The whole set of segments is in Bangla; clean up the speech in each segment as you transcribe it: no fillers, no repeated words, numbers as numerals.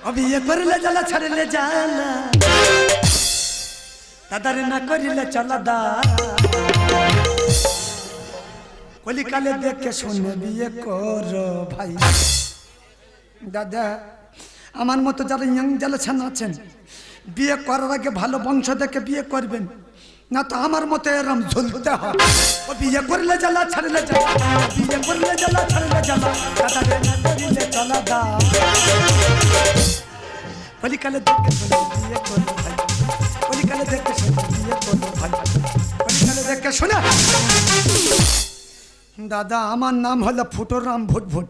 বিয়ে করলে জ্বালা ছাড়লে জ্বালা দাদারে না করিলে চলা দা কলিকালে দেখে শুনে বিয়ে করো ভাই। দাদা আমার মতো যারা ইয়াং জেনারেশন আছেন বিয়ে করার আগে ভালো বংশ দেখে বিয়ে করবেন, না তো আমার মতো এরম ঝুলতে হয়। ও বিয়ে করলে জ্বালা ছাড়লে জ্বালা, বিয়ে করলে জ্বালা ছাড়লে জ্বালা দাদারে না করিলে চলা দা কলিকালে দেখে শুনে বিয়ে করো ভাই, কলিকালে দেখে শুনে বিয়ে করো ভাই, কলিকালে দেখে শুনে। দাদা আমার নাম হলো ফুটোরাম ভুটভুট,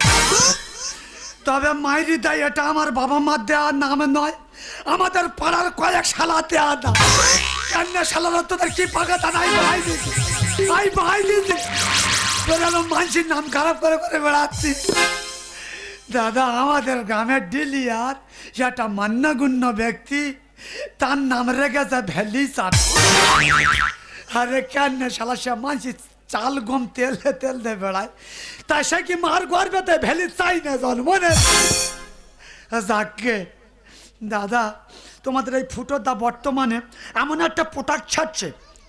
তবে মাইরি দেয় এটা আমার বাবা মা দেওয়ার নাম নয়, আমাদের পাড়ার কয়েক শালা দেওয়া না। কেন শালারা তোদের কি পাকাতা নাই ভাই দিদি, ভাই ভাই দিদি তোরা মানসির নাম খারাপ করে করে বেড়াচ্ছি। দাদা আমাদের গ্রামের ডিলিয়ার একটা মান্যগুণ্য ব্যক্তি, তার নাম রেখেছে ভ্যালি চাট। আরে কেন শালা সে মানসি চাল গম তেল তেল দিয়ে বেড়ায়, তাই সে কি মার গর্বেতে ভ্যালি চাই না জল মনে যাকে। দাদা তোমাদের এই ফুটোদা বর্তমানে এমন একটা প্রোডাক্ট ছাড়ছে,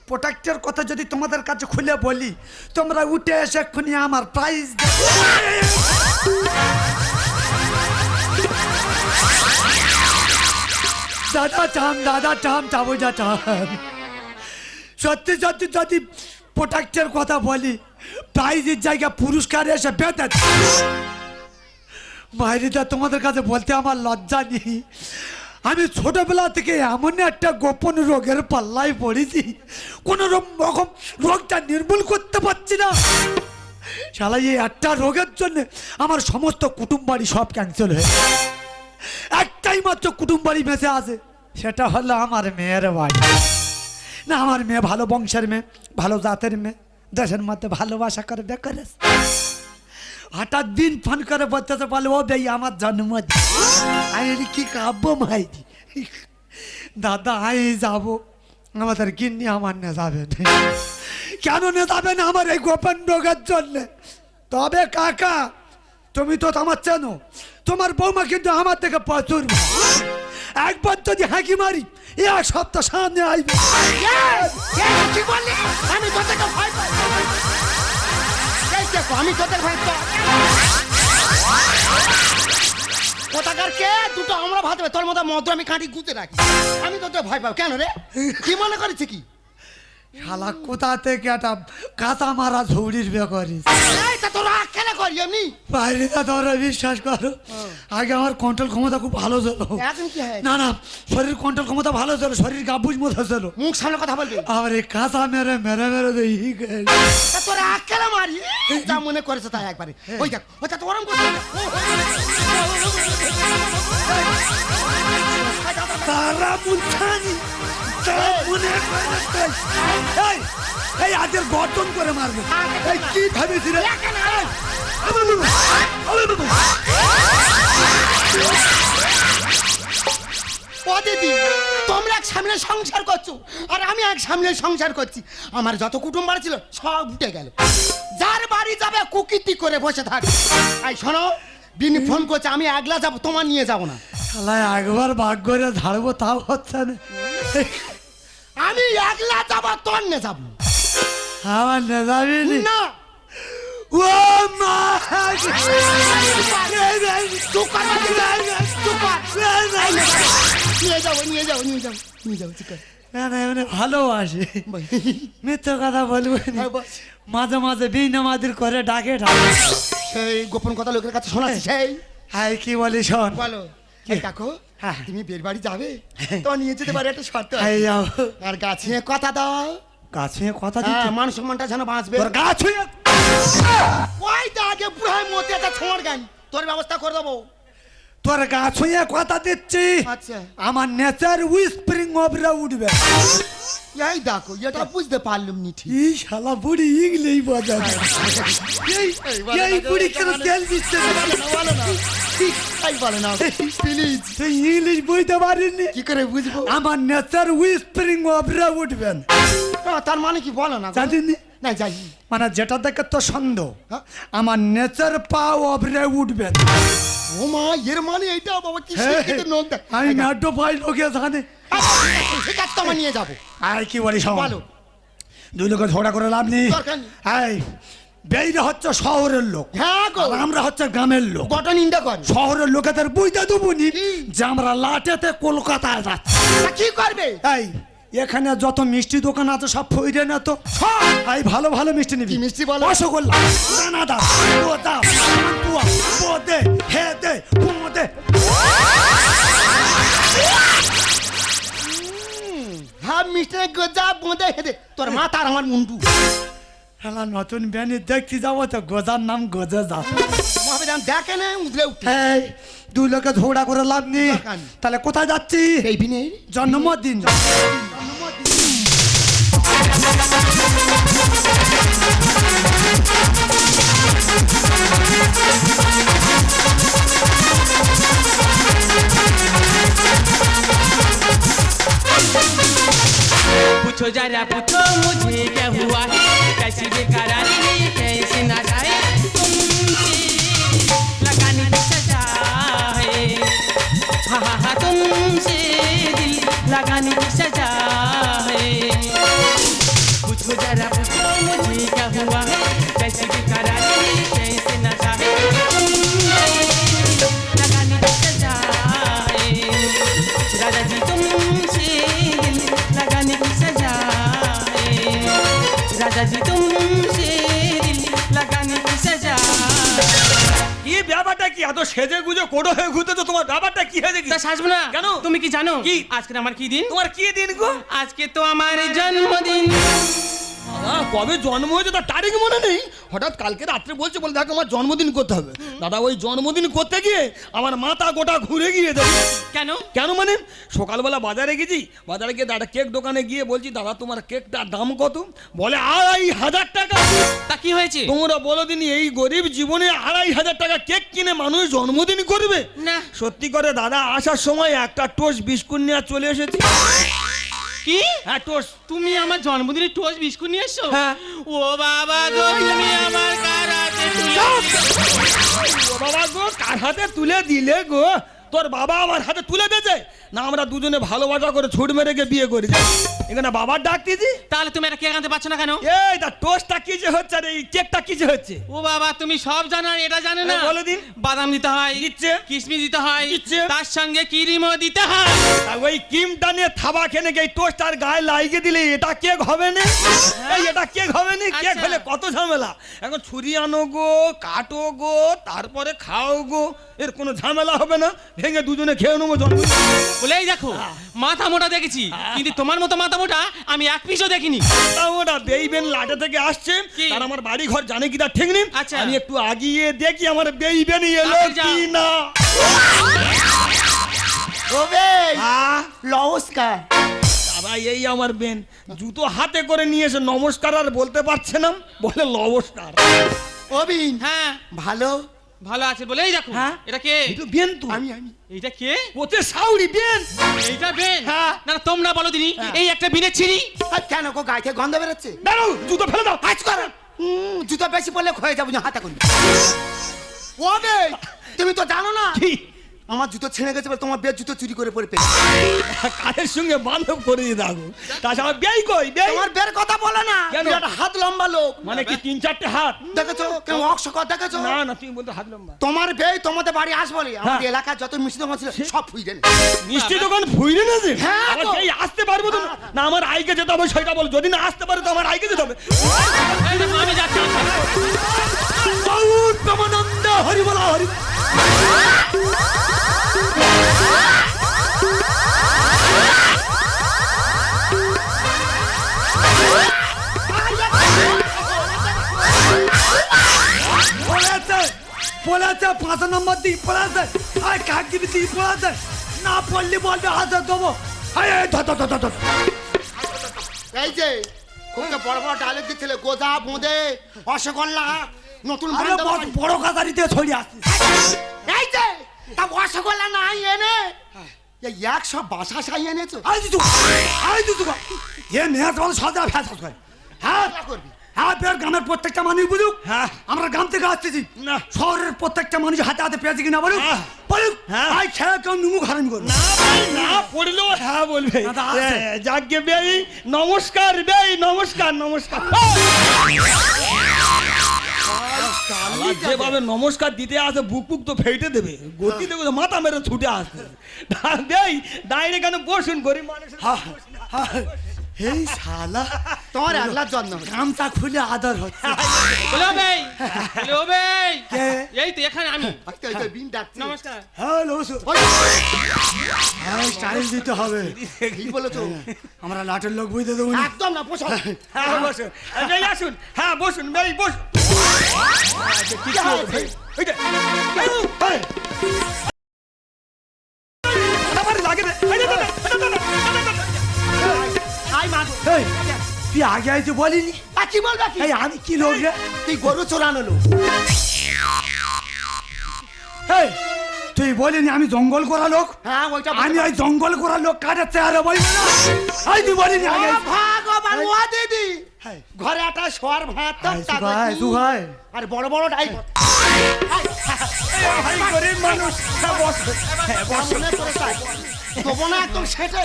প্রোডাক্টের কথা যদি তোমাদের কাছে খুলে বলি তোমরা উঠে এসে এক্ষুনি আমার প্রাইজ দাদা চাম, দাদা চাম চাবুজা চাম। সত্যি সত্যি যদি প্রোডাক্টের কথা বলি প্রাইজের জায়গায় পুরস্কার এসে বেঁধে বাইরেটা তোমাদের কাছে বলতে আমার লজ্জা নেই। আমি ছোটবেলা থেকে এমন একটা গোপন রোগের পাল্লায় পড়েছি, কোনো রকম রোগটা নির্মূল করতে পারছি না। শালা এই একটা রোগের জন্য আমার সমস্ত কুটুম বাড়ি সব ক্যান্সেল হয়ে, একটাই মাত্র কুটুম বাড়ি বেঁচে আছে, সেটা হলো আমার মেয়ের বাড়ি। না আমার মেয়ে ভালো বংশের মেয়ে, ভালো জাতের মেয়ে, দেশের মধ্যে ভালোবাসা করে বেকার। হঠাৎ দিন ফোন করে বলতেছে বলে ও ভাই আমার জন্মদিন, আমি কি কাব্য মাই দাদা আমি যাবো, আমাদের গিন্নি আমার নে যাবে কেন নে যাবে না আমার এই গোপন রোগের জন্য। তবে কাকা তুমি তো আমার চেনো, তোমার বৌমা কিন্তু আমার থেকে প্রচুর, একবার যদি হাঁকি মারি এক সপ্তাহ সামনে আসবে। আমি তোদের ভয় পাই, আমি তোদের ভয় কোথাকার কে দুটো আমরা ভাববে তোর মতো মদ আমি কাঁটি গুঁতে রাখি, আমি তোদের ভয় পাবো কেন রে? কি মনে করেছি কি শালা কোথা থেকে একটা কাঁচা মারা ঝুড়ির বে করিস? তোরা খেলা করি এমনি বাইরে তোরা বিশ্বাস করো আগে আমার কন্ট্রোল ক্ষমতা খুব ভালো ছিল। এখন কি হয়? না না শরীর কন্ট্রোল ক্ষমতা ভালো ছিল, শরীর গাবুজ মতো ছিল। মুখ সামনে কথা বলবি, আবার এই কাঁচা মেরে মেরে মেরে দেখি তোরা খেলা মারি যা মনে করেছে তাই একবারে। ওই দেখ ওটা তো ওরম করছে তারা বুঝানি এই আজের গঠন করে মারবো। এই কি ভাবেছিল ও দিদি তোমরা এক সামনে সংসার করছো আর আমি এক সামনে সংসার করছি, আমার যত কুটুম্ব বাড়ি ছিল সব উঠে গেল, যার বাড়ি যাবে কুকীর্তি করে বসে থাক। এই শোনো বিনি ফোন করছে, আমি একলা যাবো, তোমার নিয়ে যাবো না। শালায় একবার ভাগ করে ধারবো তাও হচ্ছে না, আমি একলা যাবো, তোর নিয়ে যাবো আমার না যাবি না। ও মা নিয়ে যাবো নিয়ে যাবো নিয়ে যাবো নিয়ে যাবো ঠিক আছে। ভালোবাসে মিথ্যে কথা বলবো, মাঝে মাঝে বিনামাদির করে ডাকে ঢাকে, সেই গোপন কথা লোকের কাছে শোনাচ্ছি। সেই হাই কি বলি শোন বলো দেখো তুমি বের বাড়ি যাবে হ্যাঁ। তো নিয়ে যেতে পারে একটা শর্ত হাই যাও আর গাছে কথা দাও, গাছে কথা দিতে মান সম্মানটা যেন বাঁচবে। তোর গাছ হয়ে ওই তো আগে বুড়াই মতে একটা ছোঁড় গান তোর ব্যবস্থা করে দেবো। তোর গাছ হয়ে কথা দিচ্ছি, আচ্ছা আমার নেচার উইস্প্রিং ওভারে উঠবে। এই দেখো এটা বুঝতে পারলাম নি ঠিক। এই শালা বুড়ি ইংলিশ বাজা এই বুড়ি কেন তেল দিচ্ছে বলো না এই বলো না প্লিজ, তুই ইংলিশ বুঝতে পারিনি? কি করে বুঝবো? আমার নেচার উইস্প্রিং ওভারে উঠবেন, তার মানে কি বলো না? জানিনি? না যাই। মানে যেটা দেখে তো সন্দেহ হ্যাঁ? আমার নেচার পা অবরে উঠবে না। ও মা, এর মানে এইটা বাবা কি হ্যাঁ, শিক্ষিত নোট দেখ। আমি ম্যাডো ভাই লোকে জানে। ঠিক আছে, তোমার নিয়ে যাবো। আর কি বলি সব বলো। দুই লোকে ঝগড়া করে লাভ নেই। দরকার নেই। এই বেইরা হচ্ছে শহরের লোক, হ্যাঁ গো, আর আমরা হচ্ছে গ্রামের লোক। গোটা নিন্দা কর। শহরের লোকেদের বুঝতে দেবো নি কি? যে আমরা লাটেতে কলকাতায় যাচ্ছি। তা কি করবে? এই এখানে যত মিষ্টি দোকান আছে সব ফইরে না তো। এই ভালো ভালো মিষ্টি নিবি। কি মিষ্টি বলো? রসগোল্লা, দানাদার, গোদা, পান্তুয়া, বোদে, হেদে, কুমোদে। হ্যাঁ, মিস্টার গোজা বোঁদে হেদে তোর মাথা আর আমার মুন্ডু। হ্যাঁ, নতুন ব্যানি দেখতে যাবো তো গোজার নাম গোজা যা। মহাবিদান দেখে না উদলে উঠে। এই দুই লোকে ঝগড়া করে লাভ নেই। দরকার নেই। তাহলে কোথায় যাচ্ছি? এই বিনে জন্মদিন। पूछो जरा पूछो मुझे क्या हुआ है, कैसी बेकरारी है ये कैसे ना जाए, तुमसे लगाने की सजा है, हाँ हाँ हाँ तुमसे दिल लगाने की सजा है। पूछो जरा पूछो मुझे क्या हुआ है, कैसी बेकरारी है ये कैसे ना जाए, तुमसे लगाने की सजा है, राजा जी तुमसे दिल लगाने की सजा है, राजा जी तुमसे दिल लगाने की सजा। কি ব্যাপারটা কি এত সেজে গুজে কোডো হয়ে ঘুরতে তো তোমার ব্যাপারটা কি হয়েছে কি তা সাজবো না কেন? তুমি কি জানো কি? আজকে আমার কি দিন? তোমার কি দিন গো? আজকে তো আমার জন্মদিন। দাদা কবে জন্ম হয়েছে তার তারিখ মনে নেই, হঠাৎ কালকে রাত্রে বলছে বলে দেখ আমার জন্মদিন করতে হবে। দাদা ওই জন্মদিন করতে গিয়ে আমার মাথা গোটা ঘুরে গিয়ে দেখো। কেন? কেন মানে সকালবেলা বাজারে গেছি, বাজারে গিয়ে দাদা কেক দোকানে গিয়ে বলছি দাদা তোমার কেকটার দাম কত? বলে 2,500 টাকা। তা কি হয়েছে? তোমরা বলো দিনই এই গরিব জীবনে 2,500 টাকা কেক কিনে মানুষ জন্মদিন করবে? না। সত্যি করে দাদা আসার সময় একটা টোস্ট বিস্কুট নিয়ে চলে এসেছি। কি? হ্যাঁ টোস্ট। তুমি আমার জন্মদিনে টোস্ট বিস্কুট নিয়ে এসছো? হ্যাঁ। ও বাবা গো, তুমি আমার কার হাতে তুলে ও বাবা গো, কার হাতে তুলে দিলে গো? তোর বাবা আমার হাতে তুলে দিয়েছে না, আমরা দুজনে ভালোবাসা করে ছুট মেরে গিয়ে বিয়ে করেছি। এখানে বাবার ডাক দিয়েছি। তাহলে তুমি এটা কেক আনতে পারছো না কেন? এই দা টোস্টটা কি যে হচ্ছে আর এই কেকটা কি যে হচ্ছে? ও বাবা, তুমি সব জানো আর এটা জানো না? বলে দিন। বাদাম দিতে হয়, দিচ্ছে। কিশমিশ দিতে হয়, দিচ্ছে। তার সঙ্গে ক্রিমও দিতে হয়। আর ওই ক্রিমটা নিয়ে থাবা খেনে গিয়ে টোস্ট আর গায়ে লাগিয়ে দিলে এটা কেক হবে না? এই এটা কেক হবে না? কেক আচ্ছা। হলে কত ঝামেলা। এখন ছুরি আনো গো, কাটো গো, তারপরে খাও গো, এর কোনো ঝামেলা হবে না। ভেঙে দুজনে খেয়ে নেবো জন্মদিন। বলেই দেখো, মাথা মোটা দেখেছি, কিন্তু তোমার মতো মাথা মোটা আমি এক পিসও দেখিনি। তা ওটা বেইবেন লাটে থেকে আসছে, কি? আর আমার বাড়ি ঘর জানে কি তার ঠিক নেই। আচ্ছা। আমি একটু আগিয়ে দেখি আমার বেইবেন এলো তাড়াতাড়ি যাও। কি না। ওবে হ্যাঁ নমস্কার। দাদা এই আমার বেন জুতো হাতে করে নিয়ে এসে নমস্কার আর বলতে পারছে না, বলে নমস্কার। অবিন হ্যাঁ, ভালো। ভালো আছে বলেই দেখো। হ্যাঁ? এটা কে? একটু বেন তো আমি এইটা কে? ওতে সাউরি বেন। এইটা বেন? হ্যাঁ। না না, তোমরা বলো দিনি, এই একটা বিনের ছিঁড়ি। আর কেন গো গায়ে থেকে গন্ধ বেরোচ্ছে? দাঁড়াও জুতো ফেলে দাও। আজ কর। জুতো বেশি পড়লে ক্ষয়ে যাবো না, হাতে করবি। ওবে তুমি তো জানো না কি? আমার জুতো ছিঁড়ে গেছে বলে তোমার বের জুতো চুরি করে পরে পেয়ে। কারের সঙ্গে বান্ধব করে দিয়ে দাও। তাছাড়া বেই কই বেই? তোমার বের কথা বলে না, কেন? তুমি একটা হাত লম্বা লোক। মানে কি 3-4টে হাত? দেখেছো কেউ অক্ষর দেখেছো? না না তুমি বলতে হাত লম্বা। তোমার বেই তোমাদের বাড়ি আসবো বলে আমাদের হ্যাঁ। এলাকার যত মিষ্টি দোকান ছিল সব ফুই দেন। মিষ্টি দোকান ফুইরে না যে? হ্যাঁ আবার তো। বেই আসতে পারবো তো? না আমার আইকে যেতে হবে সেটা বল। যদি না আসতে পারে তো আমার আইকে যেতে হবে। এই দেখো, আমি যাচ্ছি। গৌর প্রেমানন্দ হরি বলা হরি। পড়েছে পড়েছে 5 নম্বর দিক পড়েছে। আর কাক দিবি দিক পড়েছে না, পড়লি বলবে হাতে দেবো। এই ধর ধর ধর ধর। এই যে খুব তো বড় বড় ডায়লগ দিচ্ছিলে, গোজা বোঁদে রসগোল্লা নতুন আরে brand বড় বড় কাতারিতে ছড়িয়ে আসছিস। এই যে তা রসগোল্লা নাই এনে এই 100 বাসা সাই এনেছো। আই দিতু এ মেয়ে তোমার সাদা ফ্যাসাস করে। হ্যাঁ কি করবি? হ্যাঁ বের গ্রামের প্রত্যেকটা মানুষ বুঝুক হ্যাঁ। আমরা গ্রাম থেকে আসতেছি না। শহরের প্রত্যেকটা মানুষ হাতে হাতে পেয়েছে কিনা বলুক হ্যাঁ। বলুক হ্যাঁ। আই খেয়ে কেউ নুমু খারামি করবো না ভাই, না পড়লেও হ্যাঁ বলবে দাদা, আছে। যাকে বেই নমস্কার বেই নমস্কার নমস্কার শালা যেভাবে নমস্কার দিতে আসে বুক বুক তো ফেটে দেবে গতি দেবে মাথা মেরে ছুটে আসবে বেই দাঁড়িয়ে কেন বসুন গরিব মানুষের এই শালা তোমার একলার জন্ম হয়েছে। গামছা খুলে আদর হচ্ছে বলো ভাই, বলো ভাই। কে? এই তো এখানে আমি। আজকে এই যে বিন ডাকছি। নমস্কার। হ্যালো ওই, হ্যাঁ স্টাইল দিতে হবে কি বলেছো? আমরা লাটের লোক বুঝতে দেবো না একদম না, পোষা। হ্যাঁ বসুন বেই আসুন হ্যাঁ বসুন বেই বসুন কি হয়েছে? এই যে, এই, আমার লাগে রে এই যে, আই মাগো। এই, তুই আগে আইতে বলিনি আর কি বলবা কি? এই আমি কি লোক রে তুই গরু চোরানো লোক। এই তুই বলিনি আমি জঙ্গল করা লোক হ্যাঁ, ওইটা আমি ওই জঙ্গল করা লোক কাটার চেহারা বলবো না এই তুই বলিনি আগে ও ভগবান, ও দিদি। হ্যাঁ। ঘরে একটা শোয়ার ভাত তো, হ্যাঁ, তারপর সুভাই, কি? সুভাই। আর বড় বড় ডাই ভাই গরিব মানুষ হ্যাঁ বসুন হ্যাঁ বসুন মনে করে চাই তবু না একদম সেটে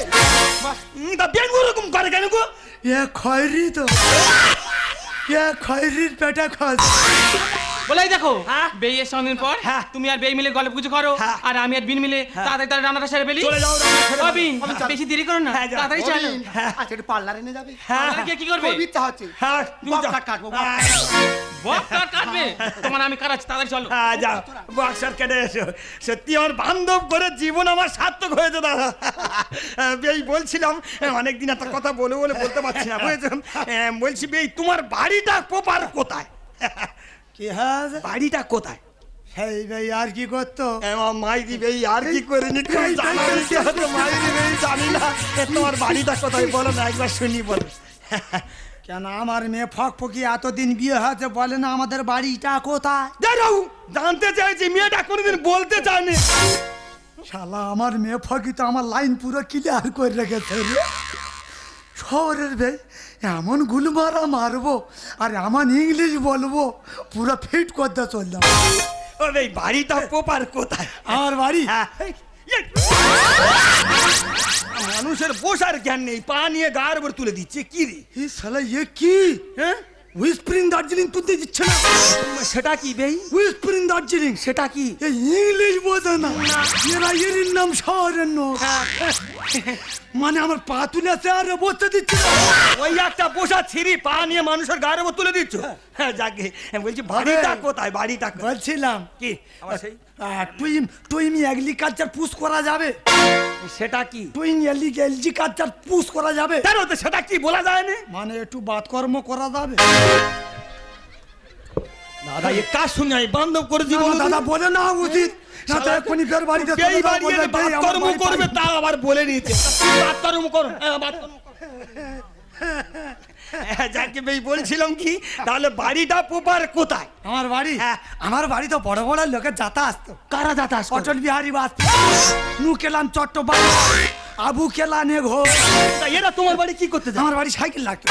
তা বেন ওরকম করে কেন গো এ খয়রি তো এ খয়রির পেটে খোঁজ বলে এই দেখো হ্যাঁ? বেইয়ের সঙ্গে পর হ্যাঁ। তুমি আর বেই মিলে গল্প কিছু করো হ্যাঁ। আর আমি আর বিন মিলে তাড়াতাড়ি তার রান্নাটা সেরে ফেলি। চলে যাও, রান্না সেরে ও ফেলো। বিন, বেশি দেরি করো না, হ্যাঁ, যাও। তাড়াতাড়ি চলো। আচ্ছা, একটু পার্লারে নিয়ে যাবে? হ্যাঁ তাহলে কি করবে? খুব ইচ্ছা হচ্ছে। হ্যাঁ তুমি বক যাও। কাট কাটবো, বক হ্যাঁ, বক কাট কাটবে তোমার আমি কাটাচ্ছি, তাড়াতাড়ি চলো। হ্যাঁ যাও বক্সার কেটে এসো সত্যি আমার বান্ধব করে জীবন আমার সার্থক হয়েছে দাদা বেই বলছিলাম অনেকদিন একটা কথা বলে বলে বলতে পারছি না বুঝেছেন বলছি বেই তোমার বাড়িটা প্রপার কোথায় কি হ্যাঁ বাড়িটা কোথায় সেই ভাই আর কি করতো মাইরি বেই আর কি করিনি মাইরি বেই জানি না তোমার বাড়িটা কোথায় বলো না একবার শুনি বলো কেন আমার মেয়ে ফক ফকি এতদিন বিয়ে হয়েছে বলে না আমাদের বাড়িটা কোথায় দাঁড়াও জানতে চাইছি মেয়েটা কোনোদিন বলতে চায়নি শালা আমার মেয়ে ফকি তো আমার লাইন পুরো ক্লিয়ার করে রেখেছে রে শহরের ভাই এমন গুলমারা মারবো আর এমন ইংলিশ বলবো পুরো ফিট করতে চললাম ও বেই বাড়িটা প্রপার কোথায় আমার বাড়ি হ্যাঁ। মানুষের বসার জ্ঞান নেই পা নিয়ে গায়ের উপর তুলে দিচ্ছে কি রে এই শালা এ কি হ্যাঁ হুইস্প্রিং দার্জিলিং তুলতে দিচ্ছে না সেটা কি বেই হুইস্প্রিং দার্জিলিং সেটা কি এই ইংলিশ বোঝে না এরা এর নাম শহরের নো মানে আমার পা তুলে চেয়ারে বসতে দিচ্ছে না ওই একটা বসা ছিঁড়ি পা নিয়ে মানুষের গায়ের উপর তুলে দিচ্ছ হ্যাঁ যাকে বলছি বাড়িটা কোথায় বাড়িটা কোথায়? বলছিলাম কি আমার সেই টুইম এগ্রিকালচার পুশ করা যাবে সেটা কি টুইং এগ্রিকালচার পুশ করা যাবে কেন তো সেটা কি বলা যায় না মানে একটু বাতকর্ম করা যাবে দাদা এ কাজ শুনে আমি বান্ধব করে দিব না, দাদা বলে না উচিত না তো এক্ষুনি বের বাড়িতে চলে বেই যাও, বাড়ি বলবে, এলে বেই আমার বাতকর্ম বাড়ি করবে পাই। তা আবার বলে নিয়েছে বাতকর্ম করো হ্যাঁ, বাতকর্ম করো। হ্যাঁ, যাকে বেই বলছিলাম কি তাহলে বাড়িটা প্রপার কোথায় আমার বাড়ি হ্যাঁ। আমার বাড়ি তো বড় বড় লোকের যাতায়াত আসতো কারা যাতায়াত করে? অটল বিহারী বাজপেয়ী নু কেলাম চট্টোপাধ্যায় আবু কেলা নেঘো তা এরা তোমার বাড়ি কি করতে যায় আমার বাড়ি সাইকেল লাগতো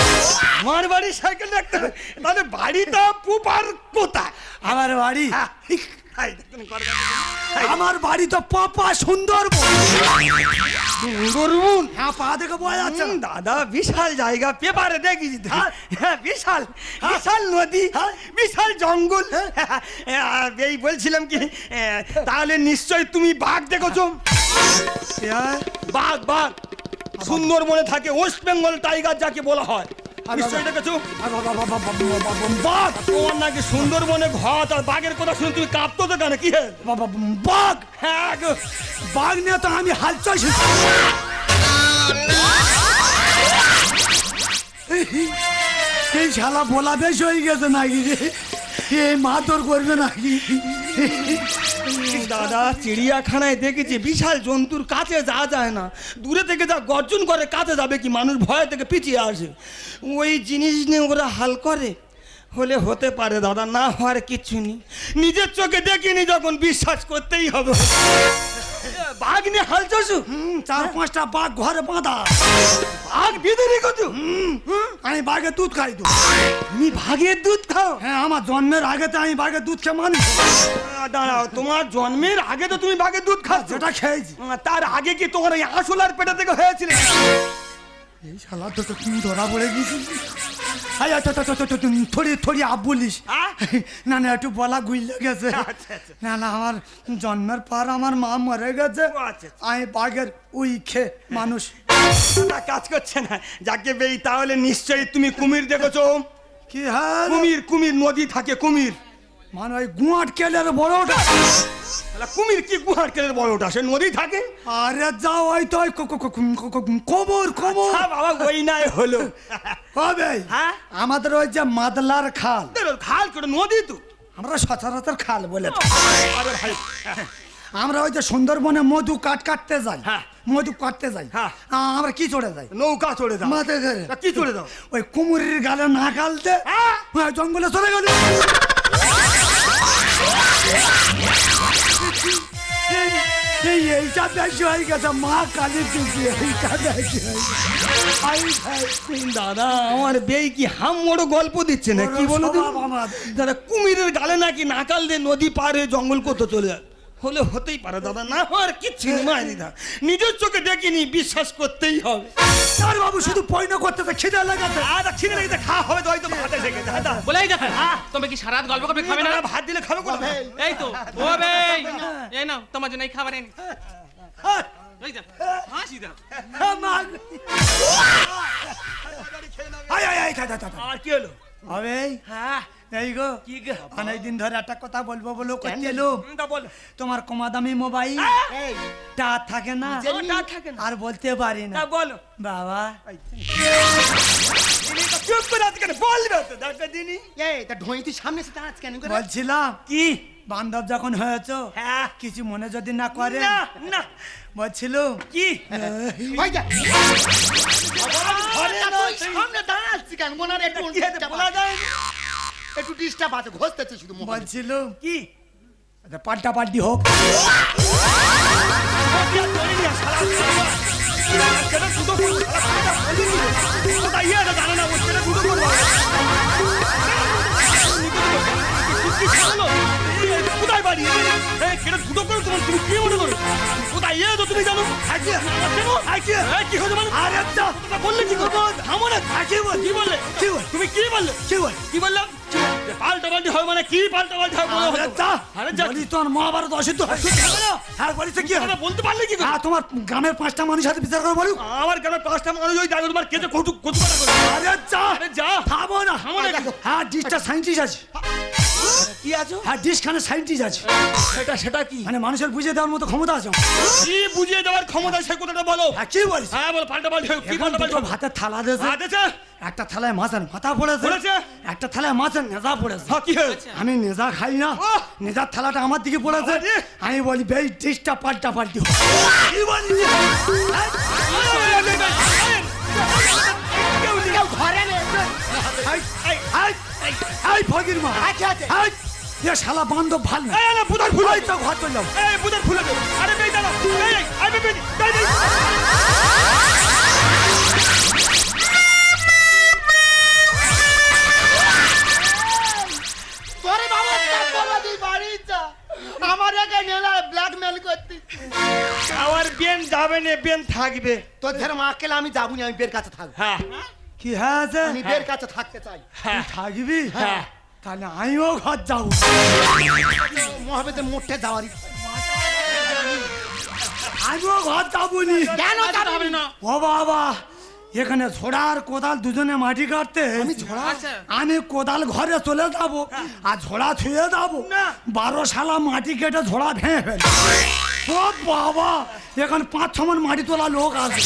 আমার বাড়ি সাইকেল রাখতে হবে তাহলে বাড়িটা প্রপার কোথায় আমার বাড়ি হ্যাঁ, এই দেখুন, করে দেখুন। আমার বাড়ি তো পাপা সুন্দর গরুন হ্যাঁ পা দেখে বোঝা যাচ্ছে না। দাদা বিশাল জায়গা পেপারে দেখেছি তো। হ্যাঁ। হ্যাঁ বিশাল বিশাল নদী হ্যাঁ। বিশাল জঙ্গল এই বলছিলাম কি তাহলে নিশ্চয় তুমি বাঘ দেখেছো হ্যাঁ। বাঘ বাঘ সুন্দরবনে থাকে ওয়েস্ট বেঙ্গল টাইগার যাকে বলা হয় নিশ্চয়ই দেখেছো বাঘ তোমার নাকি সুন্দরবনে ঘর আর বাঘের কথা শুনে তুমি কাঁপতো তো কেন কি হ্যাঁ বাঘ হ্যাঁ গো। বাঘ নিয়ে তো আমি হাল চাইছি এই শালা বলা বেশ হয়ে গেছে নাকি রে এই মারধর করবে নাকি দাদা চিড়িয়াখানায় দেখেছি বিশাল জন্তুর কাছে যাওয়া যায় না দূরে থেকে যা গর্জন করে কাছে যাবে কি মানুষ ভয় থেকে পিছিয়ে আসে ওই জিনিস নিয়ে ওরা হাল করে হলে হতে পারে দাদা না হওয়ার কিচ্ছু নেই নিজের চোখে দেখিনি যখন বিশ্বাস করতেই হবে বাঘ নিয়ে হাল চলছু? 4-5টা বাঘ ঘরে বাঁধা। বাঘ বেঁধে রেখো তো? আমি বাঘের দুধ খাই তো। তুমি বাঘের দুধ খাও? হ্যাঁ, আমার জন্মের আগে তো আমি বাঘের দুধ খেয়ে মানুষ। দাঁড়াও, তোমার জন্মের আগে তো তুমি বাঘের দুধ খাচ্ছ? যেটা খেয়েছি। তার আগে কি তোমার ওই আসলার পেটে থেকে হয়েছিল? এই শালা তো তুমি ধরা পড়ে গেছিস। থরি থরি আব বলিস। না না, একটু বলা গুইলে গেছে। আচ্ছা, আচ্ছা। না না, আমার জন্মের পর আমার মা মরে গেছে। ও, আচ্ছা, আচ্ছা। আমি বাঘের উই খেয়ে মানুষ। তা কাজ করছে না। যাকে বেই, তাহলে নিশ্চয়ই তুমি কুমির দেখেছো? কি হ্যাঁ, কুমির, কুমির নদী থাকে কুমির। মানে ওই গুয়াট কেলের বড়টা। শালা কুমির কি গুহার কেলের বড়টা? সে নদী থাকে। আরে যাও, ওই তো ওই কোমর কোমর হ্যাঁ বাবা, ওই নাই হলো। হবে। হ্যাঁ? আমাদের ওই যে মাদলার খাল, খাল করে নদী তো। আমরা সচরাচর খাল বলে থাকি। আরে ভাই, আমরা ওই যে সুন্দরবনে মধু কাটতে যাই। হ্যাঁ। মধু কাটতে যাই। হ্যাঁ। আমরা কি চড়ে যাই? নৌকা চড়ে দাও। মাথা ঘরে। তা কি চড়ে দাও? ওই কুমুরের গালে না গালতে হ্যাঁ। জঙ্গলে চলে গেল। এইটা বেশি হয়ে গেছে, মা কালী টুকি এইটা বেশি হয়ে গেছে। দাদা, আমার বেই কি হাম মোড়ো গল্প দিচ্ছে না? কি বলো স্বভাব আমার। দাদা, কুমিরের গালে নাকি নাকাল দিয়ে নদী পার হয়ে জঙ্গল করতে চলে যায়। হলে হতেই পারে দাদা, না আর কিচ্ছু নয় দিদা। নিজের চোখে দেখিনি, বিশ্বাস করতেই হবে। আর বাবু শুধু পয়না করতে খিদে লাগাতে। আদা ছিনে লেগে খাওয়া হবে তো, হয়তো ভাতে থেকে দাদা। বলেই দেখো, তুমি কি সারা রাত গল্প করবে, খাবে না? ভাত দিলে খাবে কোথায়? এই তো ও বেই, এই নাও তোমার জন্য এই খাবার এনে। এই যা, হাসি দাও। আর কি হলো? হ্যাঁ, এই গো, কি গো? অনেকদিন ধরে একটা কথা বলবো বলো করতে এলুম। তা বলো। তোমার কমা দামি মোবাইল এই টা থাকে না, টা থাকে না। আর বলতে পারি না তা বলো। বাবা। চুপ করে আজকে বলবে তো, দেখা দিনই। এই তা ঢোঁই তুই সামনে এসে দাঁড়াচ্ছিস কেন করে? বলছিলাম কি? বান্ধব যখন হয়েছ, হ্যাঁ। কিছু মনে যদি না করে, না না। বলছিলাম কি? ওই যা। ঘরে তা না, তুই সামনে দাঁড়াচ্ছিস কেন? মনে হয় একটু কি হয়েছে বলা যায় না। একটু ডিস্টার্ব আছে, ঘষতেছে শুধু মোবাইল। বলছিলাম কি? পাল্টা পাল্টি হোক। তুমি জানো আরে যা, বললে কি করবো? কি বললে? কি বল? তুমি কি বললে? কি বল? কি বললাম? পাল্টা পাল্টি হয় মানে কি? পাল্টা পাল্টি হয় বলো আরে হয়তো। যা, আরে যা। বলি তোর মহাভারত অসিদ্ধ হয়। হ্যাঁ, বলিস তো কি হবে? তোমরা বলতে পারলে কি করে? হ্যাঁ, তোমার গ্রামের 5টা মানুষ সাথে বিচার করে বলুক। আমার গ্রামের 5টা মানুষ ওই দাদু তোমার কেটে কটু কটু পাটা করে। আরে যা, আরে যা। থামো না। থামো না কি? হ্যাঁ, ডিশটা সাইন্টিস্ট আছে। কি আছো? হ্যাঁ, ডিশ খানে সাইন্টিস্ট আছে। সেটা কি? মানে মানুষের বুঝিয়ে দেওয়ার মতো ক্ষমতা আছে। কি বুঝিয়ে দেওয়ার ক্ষমতা সে কথাটা বলো। হ্যাঁ, কি বলিস? হ্যাঁ বলো, পাল্টা পাল্টি হয়। কি এখন পাল্টা পাল্টি দুটো হয়? ভাতের থালা দিয়েছে। আদেছে? একটা থালায় মাছের মাথা পড়েছে, পড়েছে? একটা থালায় মাছের নেজা পড়েছে। হ্যাঁ, কি হয়েছে? আমি নেজা খাই না, ওহ! নেজার থালাটা আমার দিকে পড়েছে। আরে! আমি বলি বেশ ডিশটা পাল্টা পাল্টি হোক। কি বলিস? কেউ ঘরে নেই। এই ফকির মা, আছে, আছে। এই, এ শালা বান্ধব ভাল না। এই না বুদার ফুল। এই তো ঘর চললাম। এই বুদার ফুল। আরে বেই দাঁড়াও। এই আই বেই বেই। তোরে বাবা তা বলা তুই বাড়ি যা। আমার একা নেলা ব্ল্যাকমেল করতে। আমার বেন যাবে না, বেন থাকবে। তোর ধরে মা আকেলে আমি যাবো না, আমি বের কাছে থাকবো। হ্যাঁ কি হয়েছে? আমি বের কাছে থাকতে চাই। তুই থাকবি? হ্যাঁ। তাহলে আমিও ঘর যাবো। মহাবেদের মোটে যাওয়ার ইচ্ছা। আমিও ঘর যাবো নি। কেন যাবি না? ও বাবা, এখানে ঝোড়া আর কোদাল দুজনে মাটি কাটতে। আমি ঝোড়া? আচ্ছা। আমি কোদাল ঘরে চলে যাব আর ঝোড়া ছুঁয়ে যাবো। না। 12 শালা মাটি কেটে ঝোড়া ভেঙে ফেল। ও বাবা, এখন 5-6 মণ মাটি তোলা লোক আছে।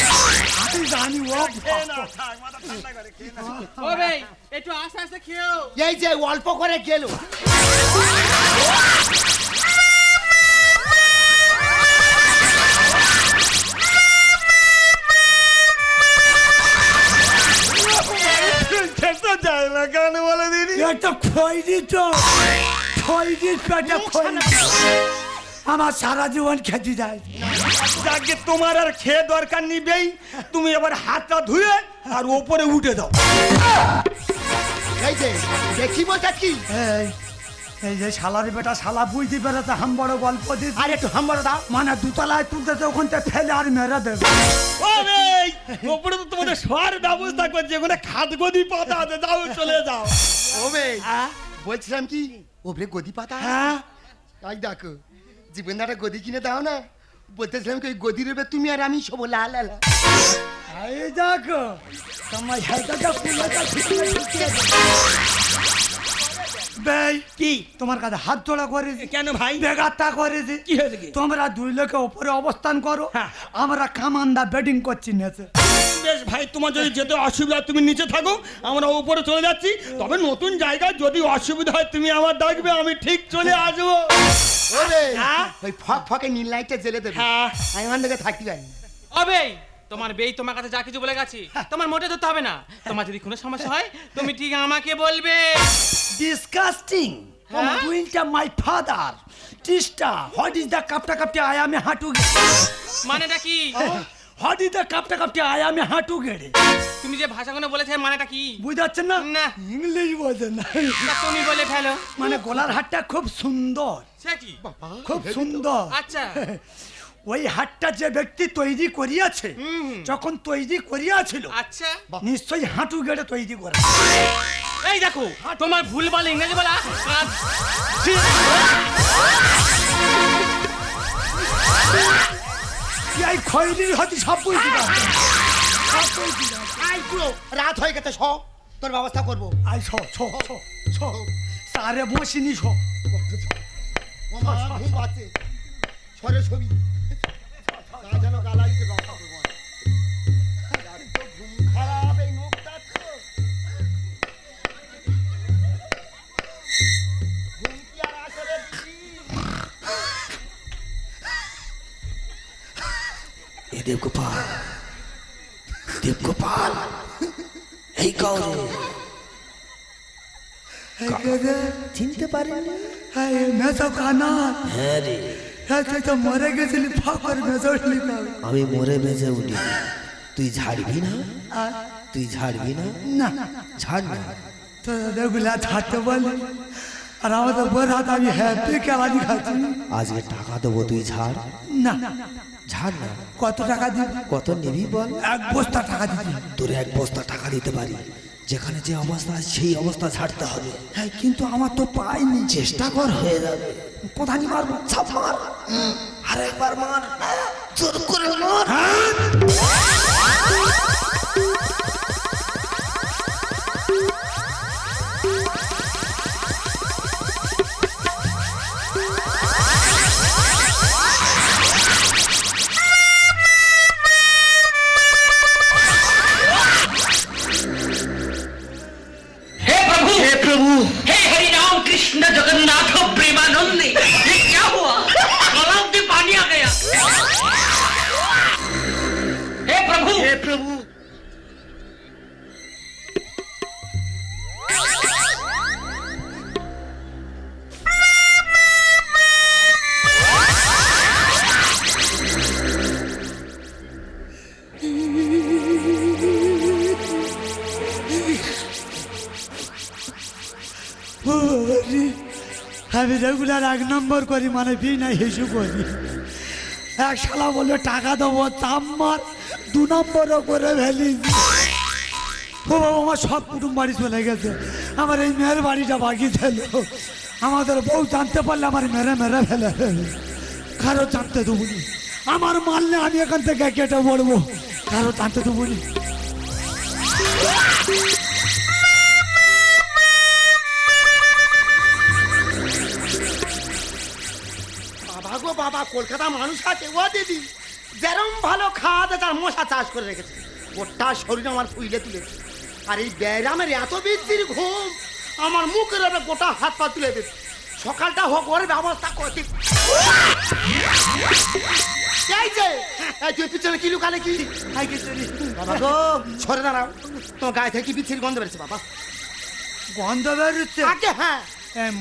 আমি জানি ও ও বেই, একটু আস্তে আস্তে খেও। এই যে অল্প করে গেল। খেতে যায় না কেন বলে দিনি? একটা খই দিত, খই দিত পেটে খই। আমার সারা জীবন খেতে যায়। যাকে তোমার আর খেয়ে দরকার নিবেই, তুমি এবার হাতটা ধুয়ে আর ওপরে উঠে দাও। এই যে দেখি বলতে কি এই যে শালারি বেটা শালা বুঝতে পেরেছে হাম বড় গল্প দিস, আর একটু হাম্বড় দাও। মানে দুতলায় তুলতেছে ওখান থেকে ফেলে আর মেরে দেবে। ও ভাই, ওপরে তো তোমাদের শোয়ার ব্যবস্থা করছে, ওখানে খাটগদি পাতা আছে, যাও চলে যাও। ও বে বলছিলাম কি ওপরে গদি পাতা? হ্যাঁ তাই দেখো জীবনদাটা গদি কিনে দাও না। বলতেছিলাম কি ওই গদির উপরে তুমি আর আমি শোবো, লা লা লা। এই দেখো তোমার হেলটা ফুলেটা ঠিক বেই কি তোমার কাছে হাত জোড়া করেছি, কেন ভাই? বেগাত্তা করেছি। কি হয়েছে কি? তোমরা দুই লোকে উপরে অবস্থান করো, হ্যাঁ। আমরা কামান্দা ব্যাটিং করছি নেছে। বেশ ভাই, তোমার যদি যেতে অসুবিধা তুমি নিচে থাকো, আমরা উপরে চলে যাচ্ছি। তবে নতুন জায়গায় যদি অসুবিধা হয় তুমি আমার ডাকবে, আমি ঠিক চলে আসবো। ওরে হ্যাঁ? ওই ফক ফকে নীল লাইটটা জ্বেলে দেবে। হ্যাঁ। আমি আমার দিকে থাকতে পারি না। অবে তোমার বেই তোমার কাছে যা কিছু বলে গেছি তোমার মোটে ধরতে হবে না। তোমার যদি কোনো সমস্যা হয় তুমি ঠিক আমাকে বলবে। ডিসকাস্টিং হ্যাঁ? টুইনটা মাই ফাদার টিস্টা হোয়াট ইজ দ্য কাপটা কাপটা আই আমি হাঁটু মানেটা কি? হোয়াট ইজ দ্য কাপটা কাপটা আই আমি হাঁটু গেড়ে। তুমি যে ভাষাগুলো বলেছে মানেটা কি? বুঝতে পারছেন না? না। ইংলিশ বোঝেন না। তা তুমি বলে ফেলো। মানে গলার হাটটা খুব সুন্দর, সে কি? খুব সুন্দর। আচ্ছা ওই হাটটা যে ব্যক্তি তৈরি করিয়াছে, যখন তৈরি করিয়াছিল আচ্ছা নিশ্চয়ই হাঁটু গেড়ে তৈরি করে। এই দেখো তোমার ভুলভাল ইংরেজি বলা এই খৈরির হতে সব বুঝতে পারছে। সব বুঝতে পারছে। আই পুরো রাত হয়ে গেছে, সব তোর ব্যবস্থা করবো। আই ছ ছ ছ ছ সারে বসিনি ছ। ও মা ঘুম পাচ্ছে, সরে ছবি না যেন গালাইতে ব্যবস্থা করবো। রাত তো ঘুম খারাপ, এই নোকটা তো ঘুম কি আর আসে রে দিদি? এ দেবগোপাল, দেবগোপাল, এই কাউরে চিনতে পারিনি? মেসো কানা হ্যাঁ রে, হ্যাঁ তুই তো মরে গেছিলি ফাঁকর মেসোলি আমি মরে বেঁচে উঠি, তুই ঝাড়বি না? তুই ঝাড়বি না? না ছাড় না। তো রেগুলা ছাড়তে বলি আর আমাদের বড় হাত আমি হ্যাপি কেলানি খাচ্ছি। আজকে টাকা দেবো, তুই ঝাড়। না ঝাড় না। কত টাকা দিবি? কত নিবি বল? এক বস্তা টাকা দিবি। তোর এক বস্তা টাকা দিতে পারি, যেখানে যে অবস্থা আছে সেই অবস্থা ছাড়তে হবে। হ্যাঁ কিন্তু আমার তো পাইনি। চেষ্টা কর, হয়ে যাবে। কোথানি মারবো? ছাপ মার, আর একবার মার, জোর করে মার। हे प्रभु हे हरि राम कृष्ण जगन्नाथ प्रेमानंद, ये क्या हुआ? तालाब में पानी आ गया। हे प्रभु আমি রেগুলার এক নম্বর করি, মানে বিনা হিসু করি। এক শালা বলে টাকা দেবো, চাম্মার দু নম্বরও করে ফেলি। ও বাবা, আমার সব কুটুম বাড়ি চলে গেছে, আমার এই মেয়ের বাড়িটা বাকি ছিল। আমাদের বউ জানতে পারলে আমার মেরে মেরে ফেলে, কারো জানতে দেবুনি। আমার মারলে আমি এখান থেকে কেটে পড়বো, কারো জানতে দেবুনি। বাবা গো বাবা, কলকাতা মানুষ আছে ও দিদি, যেরম ভালো খাওয়া দাওয়া তার মশা চাষ করে রেখেছে, গোটা শরীর আমার ফুইলে তুলেছে। আর এই ব্যায়ামের এত বৃদ্ধির ঘুম, আমার মুখের ওপরে গোটা হাত পা তুলে দিচ্ছে। সকালটা হোক, ওর ব্যবস্থা করতে। এই যে, এই তুই পিছনে কি লুকালে কি? বাবা গো সরে দাঁড়াও, তোমার গায়ে থেকে বিচ্ছির গন্ধ বেরোচ্ছে বাবা। গন্ধ বেরোচ্ছে? আগে হ্যাঁ,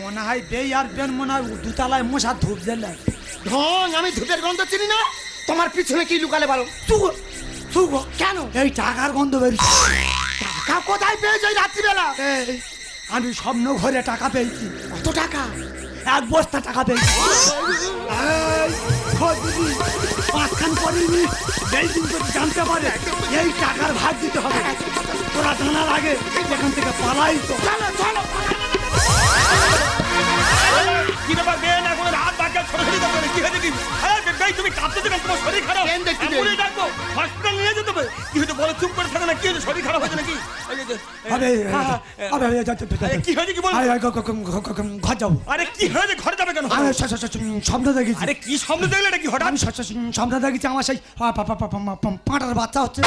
মনে হয় বেই আর বেন মনে হয় দুতলায় মশা ধূপ দিলে। ঢং, আমি ধূপের গন্ধ চিনি না। তোমার পিছনে কি লুকালে বলো? শুভ কেন? এই টাকার গন্ধ বেরিয়েছে। টাকা কোথায় পেয়েছো এই রাত্রিবেলা? এই, আমি স্বপ্ন ঘরে টাকা পেয়েছি। কত টাকা? 1 বস্তা টাকা পেয়েছি। এই, খোঁজ দিবি, 5 খান করিনি। যেই দিন যদি জানতে পারে এই টাকার ভাগ দিতে হবে, তোরা জানার আগে এখান থেকে পালাই তো। চলো চলো। কি ব্যাপার বেন এখন রাত বাকি ছোটাছুটি করবে না? কি হয়েছে কি? বেই তুমি কাঁপতে দেবেন, তোমার শরীর খারাপ। কেন দেখতে পেয়ে? অ্যাম্বুলেন্স ডাকবো, হসপিটাল নিয়ে যেতে হবে। কি হয়েছে বলো, চুপ করে থাকো না। কি হয়েছে, শরীর খারাপ হয়েছে নাকি? আরে কি হয়েছে কি বল? ঘর যাবো। আরে কি হয়েছে, ঘরে যাবে কেন? আমি স্বপ্ন দেখেছি। আরে কি স্বপ্ন দেখলে এটা কি হঠাৎ? আমি স্বপ্ন দেখেছি আমার সেই পাঁটার বাচ্চা হচ্ছে।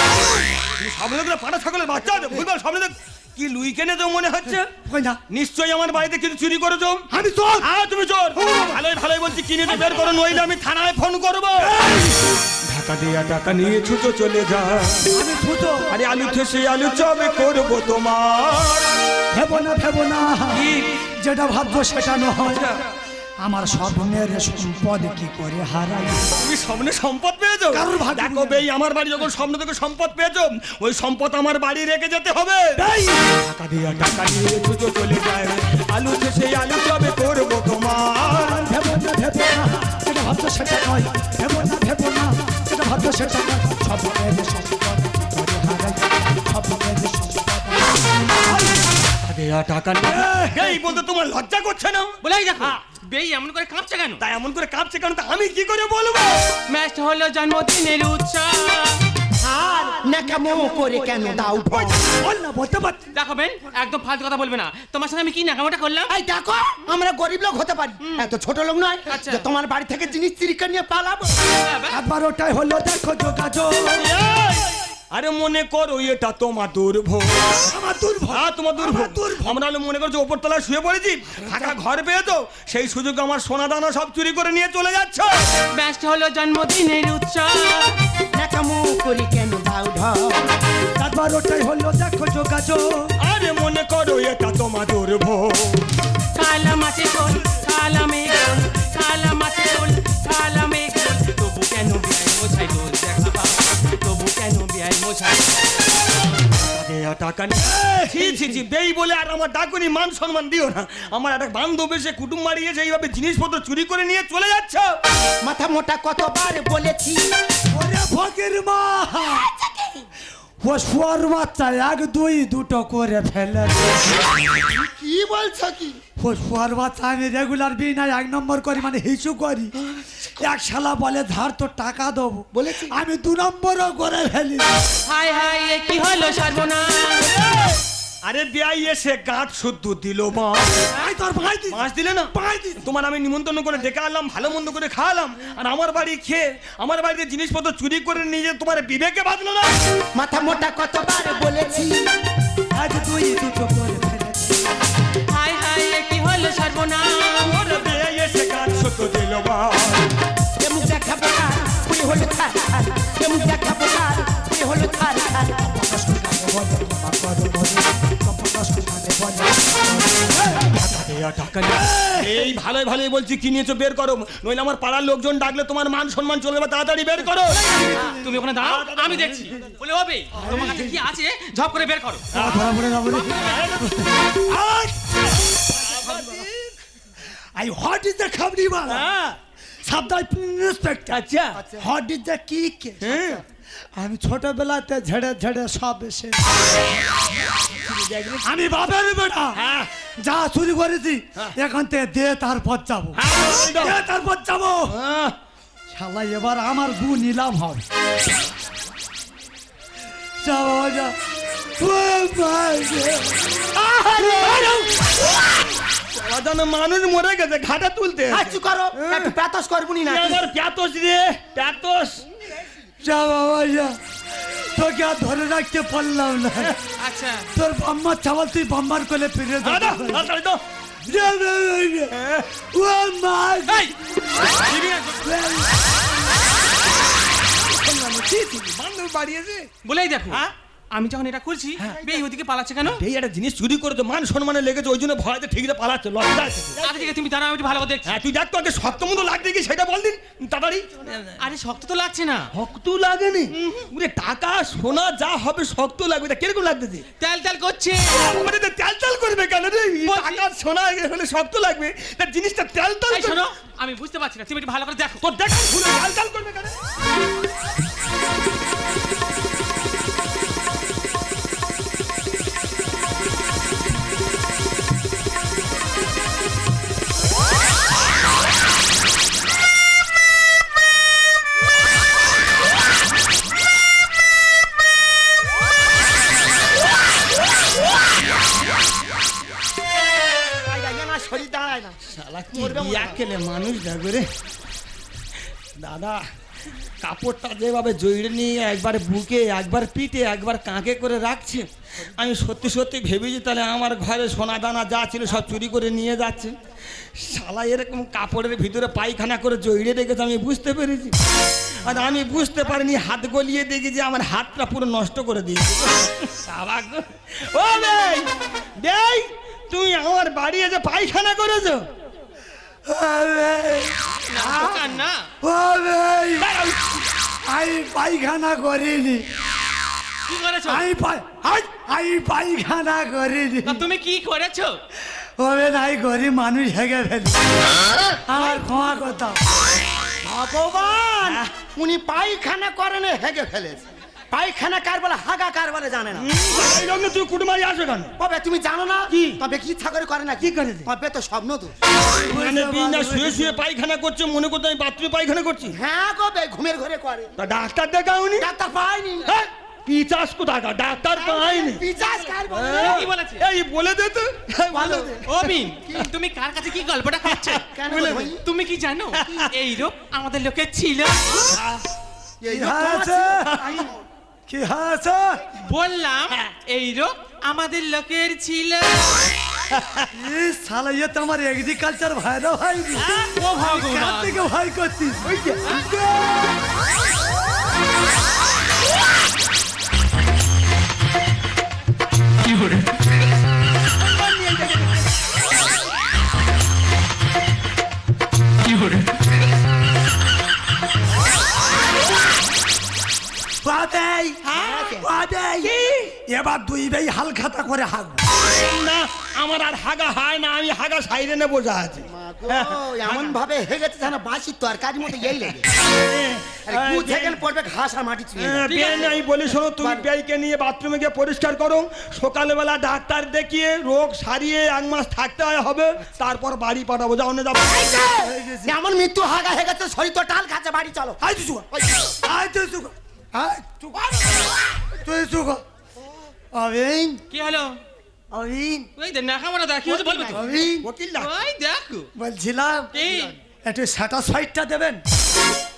তুমি স্বপ্ন দেখলে পাটা ছাগলের বাচ্চা আছে? ভুলভাল স্বপ্ন দেখ। কি লুই কেনে তো মনে হচ্ছে? কই না, নিশ্চয়ই আমার বাড়িতে কিছু চুরি করেছো। আমি চোর। হ্যাঁ তুমি চোর। ভালোই ভালোই বলছি, কিনে তো বের করো, নইলে আমি থানায় ফোন করবো। ঢাকা দিয়া টাকা নিয়ে ছুটো চলে যা। আমি ছুতো। আরে আলু ঠেসে আলু চবে করবো তোমার। ভেবো না কি? যেটা ভাববো সেটা নয়। আমার স্বপ্নের সম্পদ কি করে হারাই। তুমি স্বপ্নে সম্পদ পেয়েছো? কারোর ভাগ্যে দেখো বেই, আমার বাড়ি যখন স্বপ্ন থেকে সম্পদ পেয়েছো, ওই সম্পদ আমার বাড়ি রেখে যেতে হবে। টাকা দিয়া টাকা নিয়ে ছুটো চলে যায়, আলু ঠেসে আলু চবে করবো তোমার। ভেবো না যেটা ভাবছো সেটা নয়। ভেবো না যেটা ভাবছো সেটা নয়। স্বপ্নের সম্পদ কি করে হারাই। স্বপ্নের সম্পদ টাকা এই বলতে তোমার লজ্জা করছে না? বলেই দেখো বেই এমন করে কাঁপছে কেন? তাই এমন করে কাঁপছে কেন, তা আমি কি করে বলবো? ম্যাচটা হলো জন্মদিনের উৎসব। আর নাকামো করে কেন দাও ভয়? বল না, বলতে পারছি। দেখো বেন, একদম ফালতু কথা বলবে না। তোমার সঙ্গে আমি কি নাকামোটা করলাম? এই দেখো, আমরা গরিব লোক হতে পারি, এত ছোট লোক নয় আচ্ছা। যে তোমার বাড়ি থেকে জিনিস চুরি করে নিয়ে পালাবো। একবার ওটাই হলো, দেখো যোগাযোগ। আরে মনে করো এটা তোমার দুর্ভোগ। আমার দুর্ভোগ। হ্যাঁ তোমার দুর্ভোগ। আমরা হলে মনে করছো ওপর তলায় শুয়ে পড়েছি, ফাঁকা ঘর পেয়েছো, সেই সুযোগ আমার সোনা দানা সব চুরি করে নিয়ে চলে যাচ্ছ। ম্যাচটা হলো জন্মদিনের উৎসব। নাকামো করে কেন দাও ভয়? একবার ওটাই হলো, দেখো যোগাযোগ। আরে মনে করো এটা তোমার দুর্ভোগ। কালা মাছে ঝোল, কালা মেঘ, কালা মাছে ঝোল, কালা মেঘ। তবু কেন বিয়াই মোছাই দোল দেখা, তবু কেন বিয়াই মোছাই। টাকা ছি বেই বলে আর আমার ডাকুনি, মান সম্মান দিও না। আমার একটা বান্ধব এসে কুটুম মারিয়েছে, এইভাবে জিনিসপত্র চুরি করে নিয়ে চলে যাচ্ছ। মাথা মোটা কতবার বলেছি। ওরে ফকির মা, ও শুয়ার বাচ্চা 1 2 2 করে ফেলে। কি বলছো কি? ও শুয়ার বাচ্চা আমি রেগুলার বিনা 1 নম্বর করি, মানে হিসু করি। এক শালা বলে ধার তো টাকা দেবো, বলেছি। আমি 2 নম্বরও করে ফেলি। হায় হায় এ কি হলো সর্বনাশ। আরে বিয়াই এসে গাঁট শুদ্ধ দিল মা। আই তোর ভাই দি, মাছ দিলে না? ভাই দি। তোমার আমি নিমন্ত্রণ করে ডেকে আনলাম, ভালো মন্দ করে খাওয়ালাম, আর আমার বাড়ি খেয়ে আমার বাড়িতে জিনিসপত্র চুরি করে নিয়ে যে তোমার বিবেকে বাঁধলো না? মাথা মোটা কতবার বলেছি। 1 2 2 করে ফেলেছি। হায় হায় এ কি হলো সর্বনাশ। ওরে বিয়াই এসে গাঁট শুদ্ধ দিল মা। কেমন দেখাবো কার পুরি হলো থার থার, কেমন দেখাবো কার পুরি হলো থার থার। এই ভালোই ভালোই বলছি, কি নিয়েছো বের করো, নইলে আমার পাড়ার লোকজন ডাকলে তোমার মান সম্মান চলে যাবে। তাড়াতাড়ি বের করো। তুমি ওখানে দাঁড়াও, আমি দেখছি। বলে হবে তোমার কাছে কি আছে, ঝপ করে বের করো। ধরা পড়ে যাবো রে। I what is the company man? Sub inspector. আচ্ছা What is the kick? আমি ছোটবেলাতে ঝেড়ে ঝেড়ে সব এসে আমি বাবার বেটা যা চুরি করেছি এখান থেকে দে, তারপর যাবো। দে, তারপর যাবো। শালা এবার আমার গু নিলাম হবে। যা বাবা যা। ও ভাই রে। মানুষ মরে গেছে, ঘাটা তুলতে আচ্ছা করো, একটু প্যাতস করবুনি না? আমার প্যাতস রে, প্যাতস। যা বাবা যা, তোকে আর ধরে রাখতে পারলাম না। আচ্ছা তোর বাম্মার চাওয়াল তুই বাম্মার কোলে ফিরে যা। দাদা তাড়াতাড়ি দাও। যা বাবা যা। ও মা যা। এই দিবি না? বান্ধব বাড়িয়েছে। বলেই দেখো আমি যখন এটা করছি বেই ওদিকে পালাচ্ছে কেন? এই একটা জিনিস চুরি করে তো মান সম্মানে লেগেছে, ওই জন্য ভয়তে ঠিকরে পালাচ্ছে, লজ্জা আছে। আরে ঠিক আছে, তুমি দাঁড়াও, আমি একটু ভালো করে দেখছি। হ্যাঁ তুই দেখ তো আগে শক্ত মতো লাগছে কি সেটা বল দিন তাড়াতাড়ি। আরে শক্ত তো লাগছে না। শক্ত লাগেনি? ওরে টাকা সোনা যা হবে শক্ত লাগবে, তা কিরকম লাগতেছে? তেল তেল করছে। মানে তো তেল তেল করবে কেন রে? বলছি- টাকা সোনা হলে শক্ত লাগবে, তার জিনিসটা তেল তেল এই শোনো, আমি বুঝতে পারছি না, তুমি একটু ভালো করে দেখো। তোর দেখা শুনে তেল তেল করবে কেন? না শরীর দাঁড়ায় না। শালা কি মরবে মনে হয়। বিয়া খেলে মানুষ দেখবে রে। দাদা কাপড়টা যেভাবে জড়িয়ে নিয়ে একবার বুকে একবার পিঠে একবার কাঁকে করে রাখছে, আমি সত্যি সত্যি ভেবেছি তাহলে আমার ঘরে সোনা দানা যা ছিল সব চুরি করে নিয়ে যাচ্ছে। শালা এরকম কাপড়ের ভিতরে পায়খানা করে জড়িয়ে রেখেছে, আমি বুঝতে পেরেছি। আর আমি বুঝতে পারিনি, হাত গলিয়ে দেখি যে আমার হাতটা পুরো নষ্ট করে দিয়েছে। বাবা গো, ও ভাই দেই তুমি আমার বাড়ি এসে পায়খানা করেছো? না, দোকান না। আমি পায়খানা করিনি, কি করেছো? আমি পায়খানা করিনি। তা তুমি কি করেছো? ওরে নাই গরিব মানুষ হেগে ফেলি, আমার ক্ষমা কথা। ভগবান, উনি পায়খানা করেন হেগে ফেলেছে। পায়খানা কার বলে হাগা কার বলে জানে না। এই জন্য তুই কুটুমারি আসো কেন? তবে তুমি জানো না কি? তবে কি ইচ্ছা করে করে না? কি করেছে? তবে তো স্বপ্ন তো। মানে বিনা শুয়ে শুয়ে পায়খানা করছে, মনে করতে আমি বাথরুমে পায়খানা করছি। হ্যাঁ গো বে, ঘুমের ঘরে করে। তা ডাক্তার দেখাওনি? ডাক্তার পাইনি। হ্যাঁ পিচাস কোথাকা, ডাক্তার পাইনি। পিচাস কার বলে? কি বলেছে? এই বলে দে তো। ভালো দে। ও বিন, তুমি কার কাছে কি গল্পটা করছো? কেন বলে ভাই? তুমি কি জানো এই রোগ আমাদের লোকের ছিল? এই কি রোগ তোমার হয়েছে? ছিল? কি হয়েছে? বললাম এই রোগ আমাদের লোকের ছিল। এই শালা, ইয়ে তো আমার এগ্রিকালচার ভাইরা ভাই, ও ভগবান, কার থেকে ভয় করছিস? বাদেই, বাদেই। এবার দুই ভাই হালখাতা করে হাগ। না আমার আর হাগা হয় না, আমি হাগা সাইরেনে বোঝা আছে। এমন ভাবে হেগেছে যেন বাঁশির তরকারির মতো এই লেগে। আরে দু সেকেন্ড পড়বে ঘাস আর মাটি ছুঁয়ে যাবে। আমি বলি শোনো, তুমি বেইকে নিয়ে বাথরুমে গিয়ে পরিষ্কার করো, সকালবেলা ডাক্তার দেখিয়ে রোগ সারিয়ে 1 মাস থাকতে হবে, তারপর বাড়ি পাঠাবো। যাও না যাবো। এমন মৃত্যু হাগা হেগেছে, শরীর তো টাল খাচ্ছে, বাড়ি চলো। আয় তুই সুগা, আয় তুই সুগা, আয় তুই সুগা। অবিন, কি হলো? অবিন, ওই দেখ না খামারা দা, কি হচ্ছে বলবো তো? অবিন, ওকিল ডাক। ওই দেখো বলছিলাম কি একটু স্যাটাসফাইডটা দেবেন।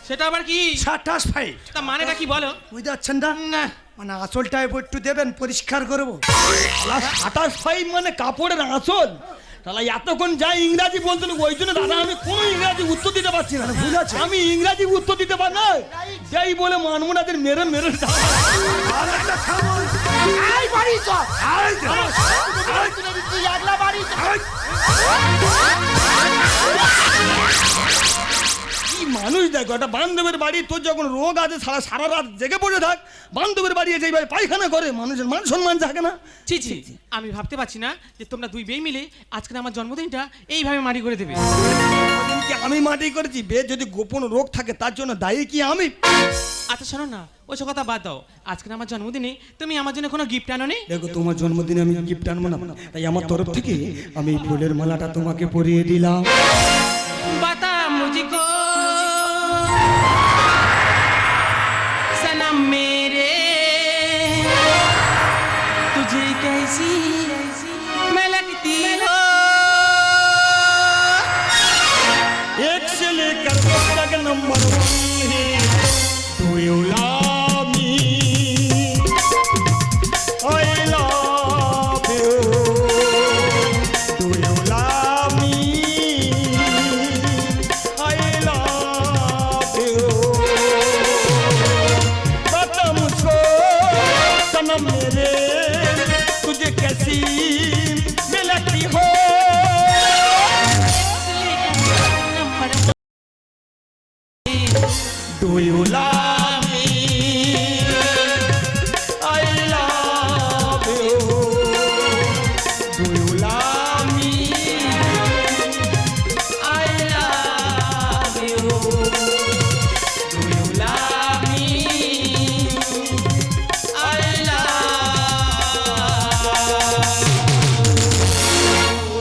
সেটা আবার কি? স্যাটাসফাইড তা মানেটা কি বলো? বুঝতে পারছেন না? না মানে আঁচলটা একটু দেবেন, পরিষ্কার করবো। 27 মানে কাপড়ের আঁচল। তাহলে এতক্ষণ যাই ইংরাজি বলতেন, ওই জন্য দাদা আমি কোনো ইংরাজি উত্তর দিতে পারছি না। ভুল আছে। আমি ইংরাজি উত্তর দিতে পার না, যাই বলে মানমুনাদের মেরে মেরে আর একটা খাবো। এই বাড়ি চল। আয় যা। তুই একলা বাড়ি চল। আয়। কি মানুষ দেখো, একটা বান্ধবের বাড়ি, তোর যখন রোগ আছে সারা সারা রাত জেগে পড়ে থাক, বান্ধবের বাড়ি এসে এইভাবে পায়খানা করে, মানুষের মান সম্মান থাকে না। ছি ছি, আমি ভাবতে পারছি না যে তোমরা দুই বেই মিলে আজকে আমার জন্মদিনটা এইভাবে মাটি করে দেবে। কি আমি মাটি করেছি? বে যদি গোপন রোগ থাকে তার জন্য দায়ী কি আমি? আচ্ছা শোনো না, ওইসব কথা বাদ দাও। আজকে আমার জন্মদিনে তুমি আমার জন্য কোনো গিফট আনো নি? দেখো তোমার জন্মদিনে আমি গিফট আনবো না, তাই আমার তরফ থেকে আমি এই ফুলের মালাটা তোমাকে পরিয়ে দিলাম। বাতা মুঝকো सनम मेरे तुझे कैसी